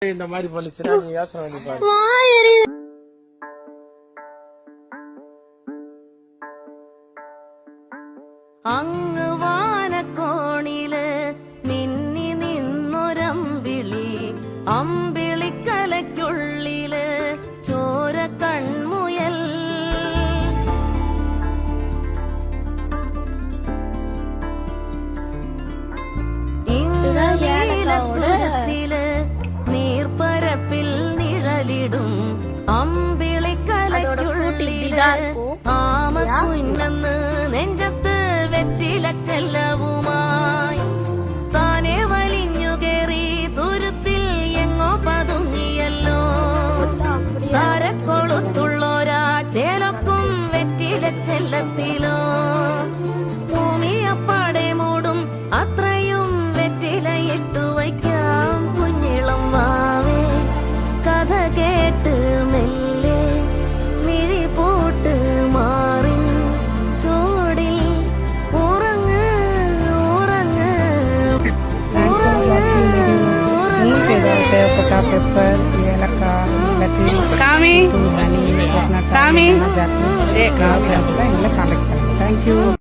இந்த மாதிரி பண்ணுச்சுன்னா நீ யோசனை பண்ணி பாரு. അങ്ങ് വാനക്കോണില് മിന്നി നിന്നൊരമ്പിളി അമ്പിളിക്കലയ്ക്കുള്ളില് ചോര കൺമുയൽ ഇന്ദ്രനീലത്തുരത്തില് നീർപ്പരപ്പിൽ നിഴലിടും അമ്പിളിക്കലയ്ക്കുള്ളില് ആമക്കുഞ്ഞെന്ന് നെഞ്ചത്ത് വെറ്റിലച്ചെല്ലവുമായി താനെ വലിഞ്ഞു കേറി തുരുത്തിൽ എങ്ങോ പതുങ്ങിയല്ലോ താരക്കൊളുത്തുള്ളോരാ ചേലക്കും വെറ്റിലച്ചെല്ലത്തിലോ ഭൂമി അപ്പാടെ മൂടും അത്രയും വെറ്റിലയിട്ടു വയ്ക്കാം കുഞ്ഞിളം വാവേ കഥ കേട്ട് മെല്ലെ മിഴി പോട്ട് മാറി ചൂടിൽ ഉറങ്ങ് ഉറങ്ങ് pepper, Kami, Kami, Thank you.